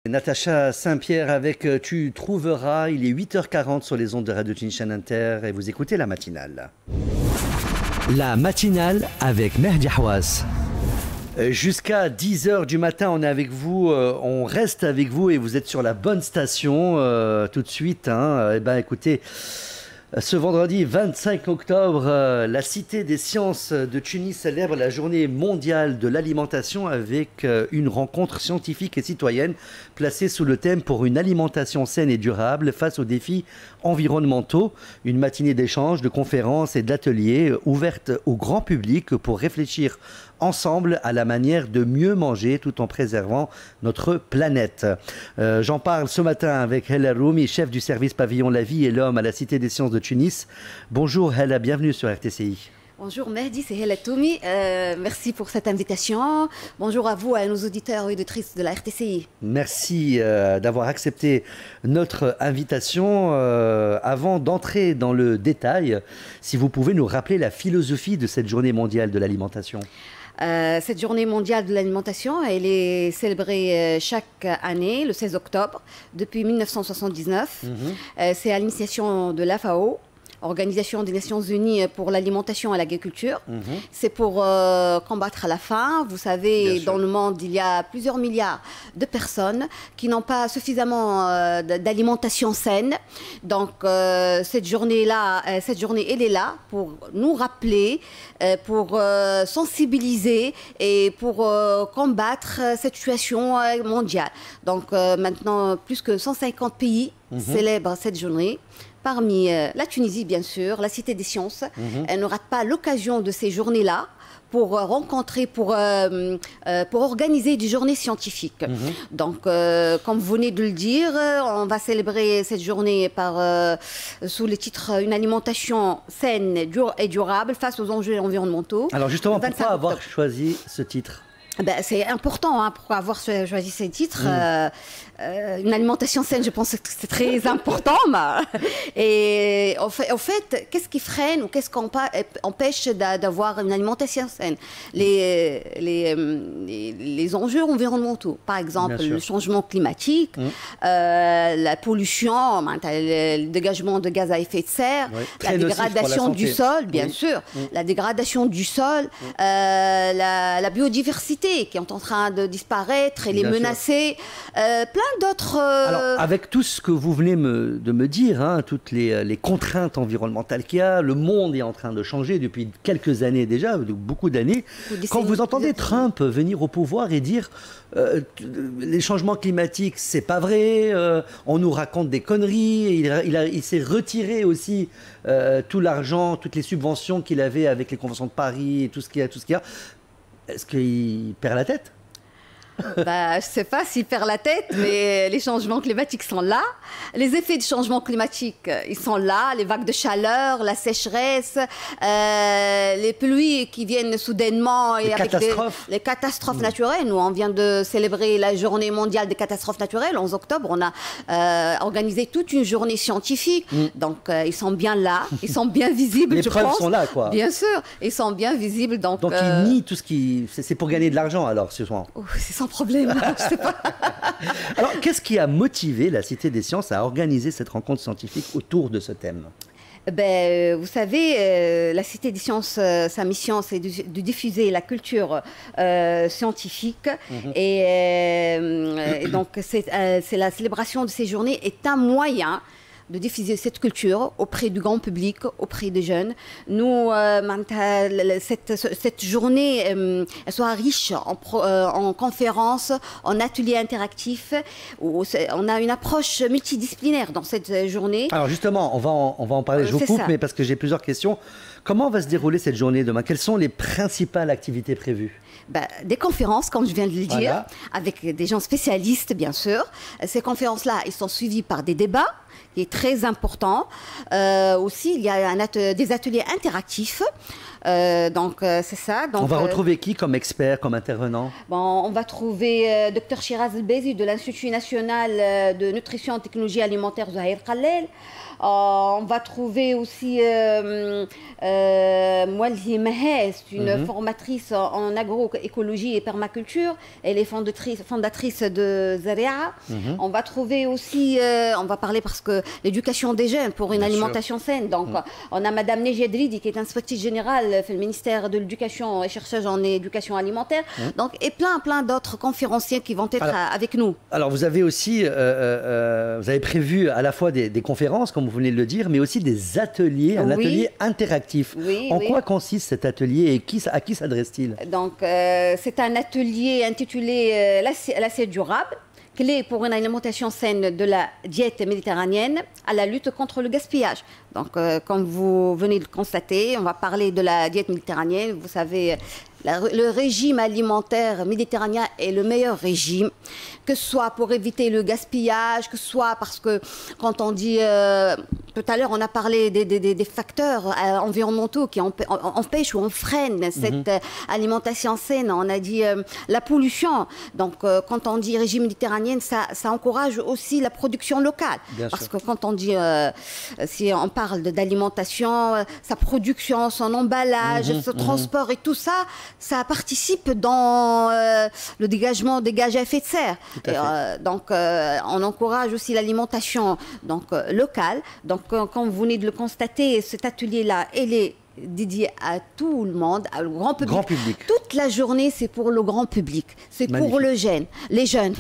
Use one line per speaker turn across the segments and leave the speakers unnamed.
Natacha Saint-Pierre avec Tu trouveras, il est 8h40 sur les ondes de Radio Jinshan Inter et vous écoutez la matinale.
La matinale avec Mehdi Hawass.
Jusqu'à 10h du matin, on est avec vous, on reste avec vous et vous êtes sur la bonne station tout de suite. Écoutez, ce vendredi 25 octobre, la Cité des sciences de Tunis célèbre la journée mondiale de l'alimentation avec une rencontre scientifique et citoyenne placée sous le thème pour une alimentation saine et durable face aux défis environnementaux. Une matinée d'échanges, de conférences et d'ateliers ouverte au grand public pour réfléchir ensemble à la manière de mieux manger tout en préservant notre planète. J'en parle ce matin avec Hella Roumi, chef du service pavillon La Vie et l'Homme à la Cité des sciences de Tunis. Bonjour Hella, bienvenue sur RTCI.
Bonjour Mehdi, c'est Hella Toumi. Merci pour cette invitation. Bonjour à vous, à nos auditeurs et auditrices de la RTCI.
Merci d'avoir accepté notre invitation. Avant d'entrer dans le détail, si vous pouvez nous rappeler la philosophie de cette journée mondiale de l'alimentation.
Cette journée mondiale de l'alimentation, elle est célébrée chaque année, le 16 octobre, depuis 1979. C'est à l'initiation de l'FAO, Organisation des Nations Unies pour l'alimentation et l'agriculture. C'est pour combattre la faim. Vous savez, dans le monde, il y a plusieurs milliards de personnes qui n'ont pas suffisamment d'alimentation saine. Donc, cette journée-là, elle est là pour nous rappeler, pour sensibiliser et pour combattre cette situation mondiale. Donc, maintenant, plus que 150 pays célèbrent cette journée. Parmi la Tunisie, bien sûr, la Cité des sciences, elle ne rate pas l'occasion de ces journées-là pour rencontrer, pour organiser des journées scientifiques. Donc, comme vous venez de le dire, on va célébrer cette journée sous le titre « Une alimentation saine et durable face aux enjeux environnementaux ».
Alors justement, pourquoi avoir choisi ce titre ?
C'est important pour avoir choisi ces titres. Une alimentation saine, je pense que c'est très important. Et au fait, qu'est-ce qui freine ou qu'est-ce qui empêche d'avoir une alimentation saine? Les enjeux environnementaux, par exemple le changement climatique, la pollution, le dégagement de gaz à effet de serre, la dégradation du sol, bien sûr, la dégradation du sol, la biodiversité qui est en train de disparaître et les menacer, plein d'autres...
Alors, avec tout ce que vous venez de me dire, toutes les contraintes environnementales qu'il y a, le monde est en train de changer depuis quelques années déjà, beaucoup d'années. Quand vous entendez Trump venir au pouvoir et dire les changements climatiques, c'est pas vrai, on nous raconte des conneries, il s'est retiré aussi tout l'argent, toutes les subventions qu'il avait avec les conventions de Paris et tout ce qu'il y a. Est-ce qu'il perd la tête ?
Je ne sais pas s'il perd la tête, mais les changements climatiques sont là. Les effets du changement climatique, ils sont là. Les vagues de chaleur, la sécheresse, les pluies qui viennent soudainement.
Les catastrophes.
Les catastrophes naturelles. Nous, on vient de célébrer la journée mondiale des catastrophes naturelles. Le 11 octobre, on a organisé toute une journée scientifique. Donc, ils sont bien là. Ils sont bien visibles,
les preuves sont là, quoi.
Bien sûr, ils sont bien visibles. Donc
ils nient tout ce qui... C'est pour gagner de l'argent, alors, ce soir.
C'est sans problème, je sais pas.
Alors, qu'est-ce qui a motivé la Cité des sciences à organiser cette rencontre scientifique autour de ce thème ?
Vous savez, la Cité des sciences, sa mission, c'est de diffuser la culture scientifique. Et donc, c'est la célébration de ces journées est un moyen de diffuser cette culture auprès du grand public, auprès des jeunes. Nous, cette journée, elle soit riche en conférences, en ateliers interactifs. Où on a une approche multidisciplinaire dans cette journée.
Alors justement, on va en parler. Je vous coupe, mais parce que j'ai plusieurs questions. Comment va se dérouler cette journée demain? Quelles sont les principales activités prévues?
Des conférences, comme je viens de le dire, avec des gens spécialistes, bien sûr. Ces conférences-là, elles sont suivies par des débats, qui est très important. Aussi, il y a des ateliers interactifs. C'est ça. Donc,
on va retrouver qui comme expert, comme intervenant?
Bon, on va trouver Dr Shiraz El-Bezi de l'Institut national de nutrition et technologie alimentaire Zahir Khalel. On va trouver aussi Moualzi Mahes, une formatrice en agroécologie et permaculture. Elle est fondatrice de Zaria. On va trouver aussi, on va parler parce que l'éducation des jeunes pour une alimentation saine. Donc, on a Madame Nejia Dridi qui est inspectrice générale du ministère de l'Éducation et chercheuse en éducation alimentaire. Donc, et plein d'autres conférenciers qui vont être avec nous.
Alors, vous avez aussi, vous avez prévu à la fois des conférences, comme vous venez de le dire, mais aussi des ateliers, un atelier interactif. En quoi consiste cet atelier et à qui s'adresse-t-il?
Donc, c'est un atelier intitulé L'assiette durable, clé pour une alimentation saine de la diète méditerranéenne à la lutte contre le gaspillage. Donc, comme vous venez de le constater, on va parler de la diète méditerranéenne. Vous savez, le régime alimentaire méditerranéen est le meilleur régime, que ce soit pour éviter le gaspillage, que ce soit parce que quand on dit, tout à l'heure on a parlé des facteurs environnementaux qui empêchent ou freinent cette alimentation saine, on a dit la pollution. Donc quand on dit régime méditerranéen, ça encourage aussi la production locale. Parce que quand on dit, si on parle d'alimentation, sa production, son emballage, son transport et tout ça, ça participe dans le dégagement des gaz à effet de serre. Donc, on encourage aussi l'alimentation locale. Donc, comme vous venez de le constater, cet atelier-là, il est dédié à tout le monde, au grand public.
Grand public.
Toute la journée, c'est pour le grand public. C'est pour les jeunes,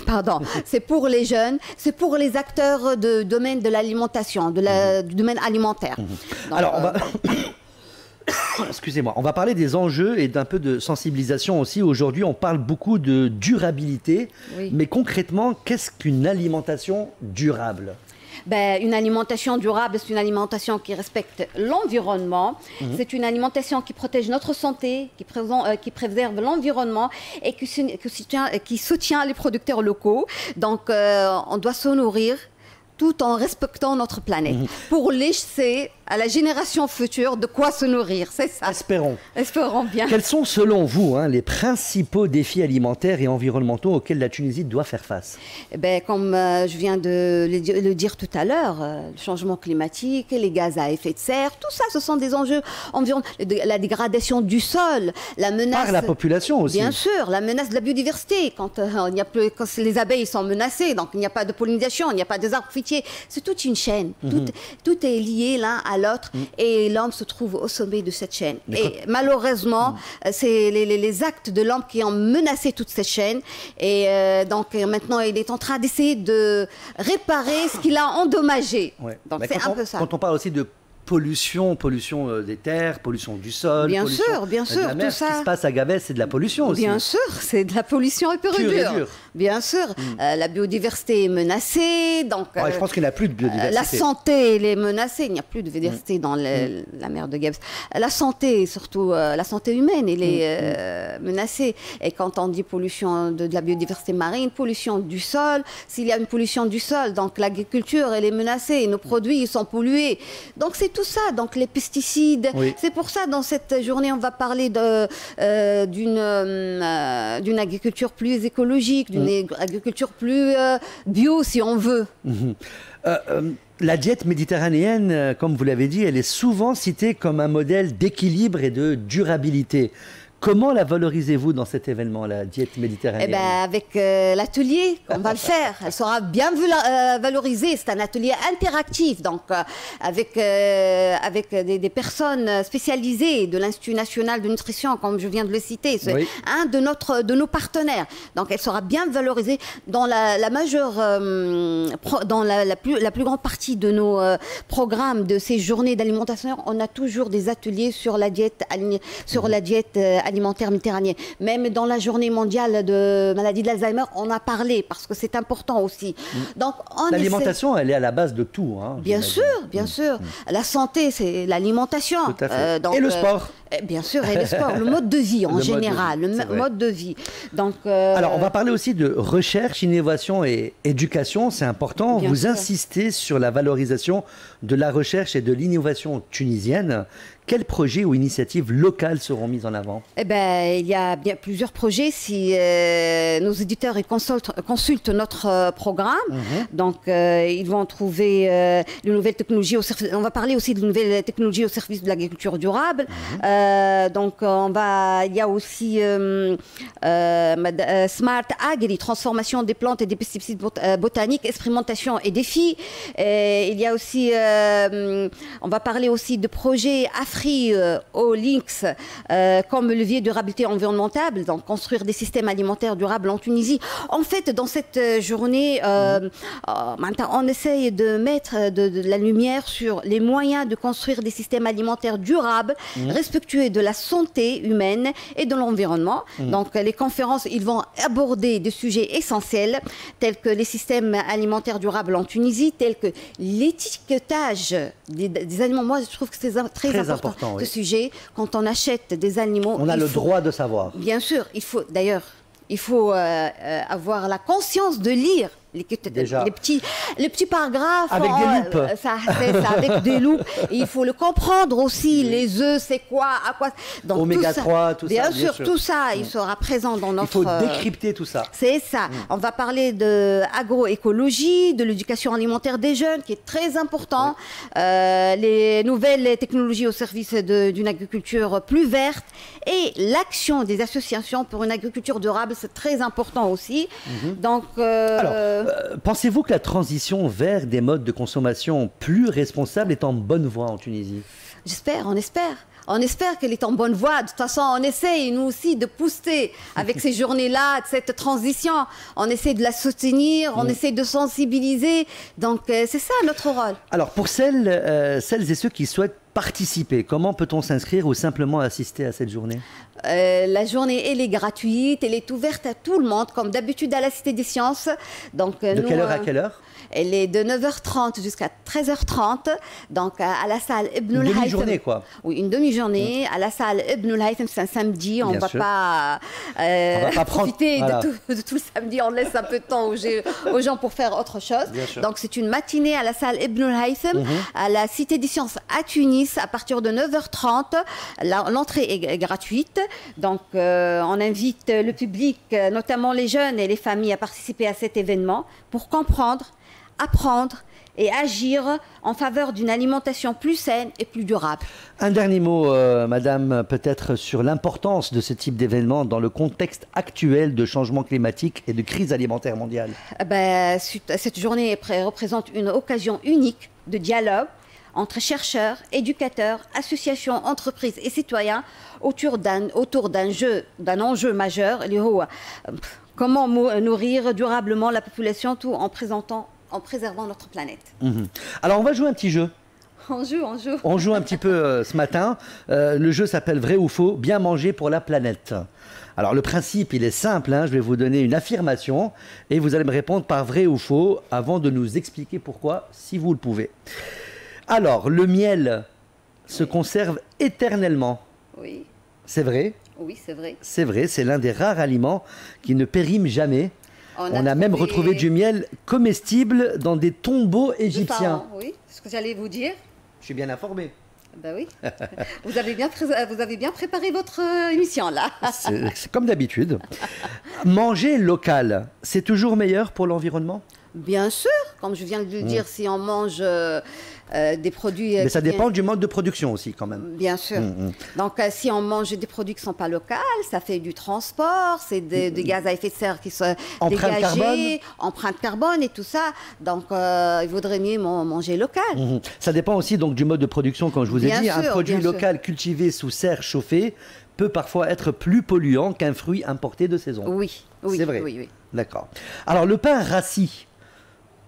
pardon. C'est pour les jeunes, c'est pour les acteurs du domaine de l'alimentation, du domaine alimentaire. Donc,
alors, on va... Excusez-moi, on va parler des enjeux et d'un peu de sensibilisation aussi. Aujourd'hui, on parle beaucoup de durabilité, mais concrètement, qu'est-ce qu'une alimentation durable?
Une alimentation durable, c'est une alimentation qui respecte l'environnement. C'est une alimentation qui protège notre santé, qui préserve l'environnement et qui soutient les producteurs locaux. Donc, on doit se nourrir tout en respectant notre planète. Pour laisser à la génération future de quoi se nourrir, c'est ça.
Espérons.
Espérons bien.
Quels sont selon vous les principaux défis alimentaires et environnementaux auxquels la Tunisie doit faire face?
Comme je viens de le dire tout à l'heure, le changement climatique, les gaz à effet de serre, tout ça, ce sont des enjeux environnementaux. La dégradation du sol, la menace...
Par la population aussi.
Bien sûr, la menace de la biodiversité. Quand les abeilles sont menacées, donc il n'y a pas de pollinisation, il n'y a pas des arbres fruitiers. C'est toute une chaîne. Tout est lié l'un à l'autre et l'homme se trouve au sommet de cette chaîne. Et malheureusement, c'est les actes de l'homme qui ont menacé toute cette chaîne. Et donc maintenant, il est en train d'essayer de réparer ce qu'il a endommagé. Donc c'est un peu ça.
Quand on parle aussi de pollution des terres, pollution du sol,
bien sûr,
de la mer,
tout ça.
Ce qui se passe à Gabès, c'est de la pollution aussi.
Bien sûr, c'est de la pollution pure et dure. Bien sûr, la biodiversité est menacée. Donc,
je pense qu'il n'y a plus de biodiversité.
La santé, elle est menacée. Il n'y a plus de biodiversité dans la mer de Gabès. La santé, surtout la santé humaine, elle est menacée. Et quand on dit pollution de la biodiversité marine, pollution du sol, s'il y a une pollution du sol, donc l'agriculture, elle est menacée. Nos produits, ils sont pollués. Donc c'est tout ça, donc les pesticides. C'est pour ça, dans cette journée, on va parler d'une agriculture plus écologique, d'une agriculture plus bio, si on veut.
La diète méditerranéenne, comme vous l'avez dit, elle est souvent citée comme un modèle d'équilibre et de durabilité. Comment la valorisez-vous dans cet événement, la diète méditerranéenne?
Avec l'atelier, on va le faire. Elle sera bien valorisée. C'est un atelier interactif, donc avec des personnes spécialisées de l'Institut national de nutrition, comme je viens de le citer. C'est un de nos partenaires. Donc elle sera bien valorisée. Dans la majeure, dans la plus grande partie de nos programmes de ces journées d'alimentation, on a toujours des ateliers sur la diète alimentaire méditerranéenne. Même dans la journée mondiale de maladie de l'Alzheimer, on a parlé parce que c'est important aussi. Donc
l'alimentation, elle est à la base de tout.
Bien sûr, bien sûr. La santé, c'est l'alimentation.
Tout à fait. Et le sport.
Bien sûr, et le sport, le mode de vie en général, le mode de vie. Donc,
alors, on va parler aussi de recherche, innovation et éducation, c'est important.
Bien
Vous
sûr.
insistez sur la valorisation de la recherche et de l'innovation tunisienne. Quels projets ou initiatives locales seront mis en avant?
Eh ben, il y a bien plusieurs projets. Si nos éditeurs ils consultent notre programme, donc ils vont trouver de nouvelles technologies au service. On va parler aussi de nouvelles technologies au service de l'agriculture durable. Donc il y a aussi Smart Agri, transformation des plantes et des pesticides botaniques, expérimentation et défis. Il y a aussi, on va parler aussi de projets au Lynx comme levier de durabilité environnementale, donc construire des systèmes alimentaires durables en Tunisie. En fait, dans cette journée, on essaye de mettre de la lumière sur les moyens de construire des systèmes alimentaires durables, respectueux de la santé humaine et de l'environnement. Donc, les conférences, ils vont aborder des sujets essentiels tels que les systèmes alimentaires durables en Tunisie, tels que l'étiquetage des aliments. Moi, je trouve que c'est très important. Ce sujet, quand on achète des animaux,
on a le droit de savoir.
Bien sûr, il faut avoir la conscience de lire les petits paragraphes.
Avec des loupes.
Ça, avec des loupes. Et il faut le comprendre aussi. Les œufs, c'est quoi, à quoi. Donc,
Oméga 3, tout ça.
Bien sûr, tout ça, il sera présent dans notre...
Il faut décrypter tout ça.
C'est ça. On va parler de agroécologie, de l'éducation alimentaire des jeunes, qui est très important. Les nouvelles technologies au service d'une agriculture plus verte. Et l'action des associations pour une agriculture durable, c'est très important aussi. Donc...
Alors, pensez-vous que la transition vers des modes de consommation plus responsables est en bonne voie en Tunisie?
J'espère, on espère. On espère qu'elle est en bonne voie. De toute façon, on essaye, nous aussi, de pousser avec ces journées-là, cette transition. On essaie de la soutenir, on essaie de sensibiliser. Donc, c'est ça notre rôle.
Alors, pour celles et ceux qui souhaitent participer, comment peut-on s'inscrire ou simplement assister à cette journée?
La journée, elle est gratuite, elle est ouverte à tout le monde, comme d'habitude à la Cité des Sciences. Donc,
de quelle heure à quelle heure?
Elle est de 9h30 jusqu'à 13h30, donc à la salle Ibn
Une
al-Haytham.
demi-journée, quoi.
Oui, une demi-journée à la salle Ibn al-Haytham, c'est un samedi, on ne va pas profiter de tout le samedi, on laisse un peu de temps aux gens pour faire autre chose. Donc c'est une matinée à la salle Ibn al-Haytham, à la Cité des Sciences à Tunis, à partir de 9h30. L'entrée est gratuite, donc on invite le public, notamment les jeunes et les familles, à participer à cet événement pour comprendre, apprendre et agir en faveur d'une alimentation plus saine et plus durable.
Un dernier mot, Madame, peut-être sur l'importance de ce type d'événement dans le contexte actuel de changement climatique et de crise alimentaire mondiale.
Cette journée représente une occasion unique de dialogue entre chercheurs, éducateurs, associations, entreprises et citoyens autour d'un enjeu majeur, comment nourrir durablement la population, tout en préservant notre planète.
Alors on va jouer un petit jeu.
On joue.
On joue un petit peu ce matin. Le jeu s'appelle Vrai ou Faux, bien manger pour la planète. Alors le principe, il est simple, je vais vous donner une affirmation et vous allez me répondre par vrai ou faux avant de nous expliquer pourquoi, si vous le pouvez. Alors, le miel se conserve éternellement.
Oui.
C'est vrai?
Oui, c'est vrai.
C'est vrai, c'est l'un des rares aliments qui ne périment jamais. On a même retrouvé du miel comestible dans des tombeaux égyptiens.
Oui, c'est ce que j'allais vous dire.
Je suis bien informé.
Ben oui. Vous avez bien préparé votre émission, là.
C'est comme d'habitude. Manger local, c'est toujours meilleur pour l'environnement?
Bien sûr, comme je viens de le dire, si on mange des produits...
Mais ça dépend du mode de production aussi, quand même.
Bien sûr. Donc, si on mange des produits qui ne sont pas locaux, ça fait du transport, c'est des gaz à effet de serre qui sont dégagés, empreinte carbone et tout ça. Donc, il vaudrait mieux manger local.
Ça dépend aussi donc du mode de production, comme je vous ai dit. Un produit local cultivé sous serre chauffée peut parfois être plus polluant qu'un fruit importé de saison.
Oui,
c'est vrai.
Oui.
D'accord. Alors, le pain rassis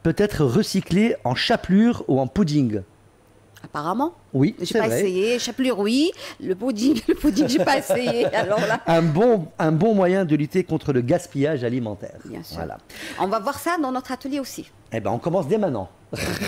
peut être recyclé en chapelure ou en pudding?
Apparemment.
Oui,
j'ai pas essayé. Chapelure, oui. Le pudding, j'ai pas essayé. Alors là.
Un bon moyen de lutter contre le gaspillage alimentaire.
Bien sûr.
Voilà.
On va voir ça dans notre atelier aussi.
Eh ben, on commence dès maintenant.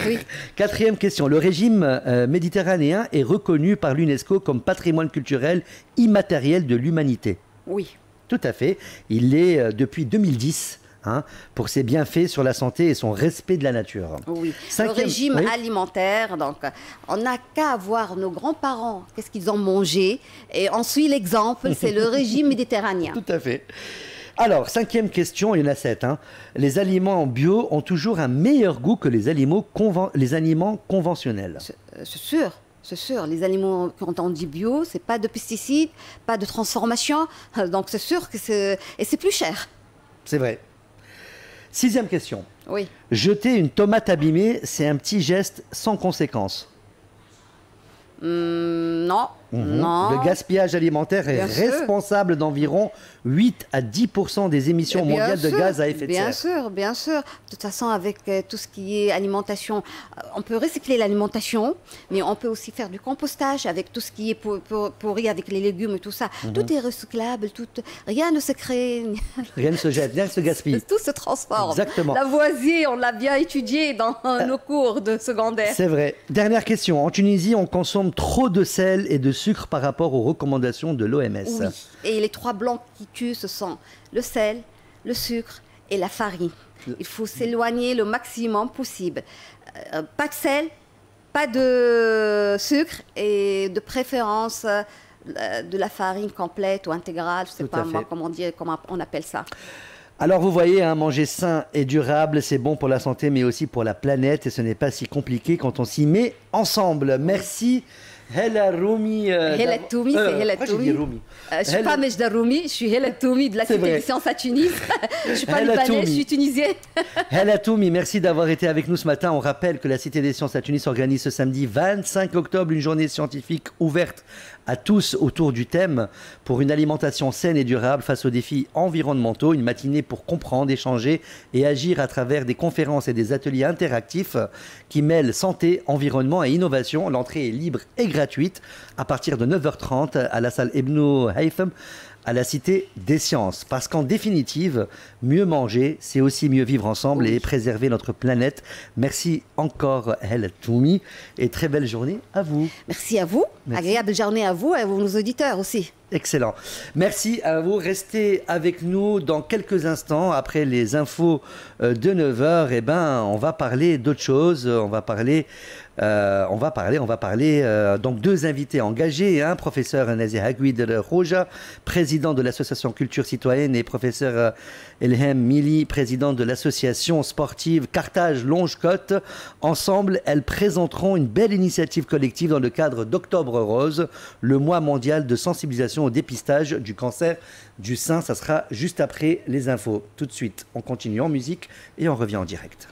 Oui.
Quatrième question. Le régime méditerranéen est reconnu par l'UNESCO comme patrimoine culturel immatériel de l'humanité.
Oui.
Tout à fait. Il l'est depuis 2010. Hein, pour ses bienfaits sur la santé et son respect de la nature.
Oui.
Cinquième,
le régime alimentaire, donc on n'a qu'à voir nos grands-parents, qu'est-ce qu'ils ont mangé, et on suit l'exemple, c'est le régime méditerranéen.
Tout à fait. Alors, cinquième question, il y en a 7. Hein. Les aliments bio ont toujours un meilleur goût que les aliments conventionnels.
C'est sûr. C'est sûr, les aliments, quand on dit bio, c'est pas de pesticides, pas de transformation, donc c'est sûr que c'est plus cher.
C'est vrai. Sixième question.
Oui.
Jeter une tomate abîmée, c'est un petit geste sans conséquence.
Non.
Le gaspillage alimentaire est responsable d'environ 8 à 10% des émissions mondiales de gaz à effet de serre.
Bien sûr, bien sûr. De toute façon, avec tout ce qui est alimentation, on peut recycler l'alimentation, mais on peut aussi faire du compostage avec tout ce qui est pourri, avec les légumes et tout ça. Tout est recyclable, rien ne se crée.
Rien ne se jette, rien ne se gaspille.
Tout se transforme.
Exactement.
Lavoisier, on l'a bien étudié dans nos cours de secondaire.
C'est vrai. Dernière question. En Tunisie, on consomme trop de sel et de sucre par rapport aux recommandations de l'OMS.
Oui. Et les 3 blancs qui tuent, ce sont le sel, le sucre et la farine. Il faut s'éloigner le maximum possible. Pas de sel, pas de sucre et de préférence de la farine complète ou intégrale. Je ne sais pas moi comment on appelle ça.
Alors vous voyez, hein, manger sain et durable, c'est bon pour la santé, mais aussi pour la planète. Et ce n'est pas si compliqué quand on s'y met ensemble. Merci. Hela Roumi.
Hela Toumi, c'est Hela Toumi. Je ne suis pas Mejda Roumi, je suis Hela Toumi de la Cité des Sciences à Tunis. Je ne suis pas libanaise, je suis tunisienne.
Hela Toumi, merci d'avoir été avec nous ce matin. On rappelle que la Cité des Sciences à Tunis organise ce samedi 25 octobre une journée scientifique ouverte à tous autour du thème pour une alimentation saine et durable face aux défis environnementaux. Une matinée pour comprendre, échanger et agir à travers des conférences et des ateliers interactifs qui mêlent santé, environnement et innovation. L'entrée est libre et gratuite à partir de 9h30 à la salle Ibn Haytham à la Cité des Sciences. Parce qu'en définitive, mieux manger, c'est aussi mieux vivre ensemble et préserver notre planète. Merci encore, Hela Toumi, et très belle journée à vous.
Merci à vous. Merci. Agréable journée à vous et à vos auditeurs aussi.
Excellent. Merci à vous. Restez avec nous dans quelques instants. Après les infos de 9h, eh ben, on va parler d'autre chose. On va parler donc 2 invités engagés, hein, professeur Nazi Hagouid Roja, président de l'association Culture Citoyenne, et professeur Elhem Mili, président de l'association sportive Carthage Longe-Côte. Ensemble, elles présenteront une belle initiative collective dans le cadre d'Octobre Rose, le mois mondial de sensibilisation au dépistage du cancer du sein. Ça sera juste après les infos. Tout de suite, on continue en musique et on revient en direct.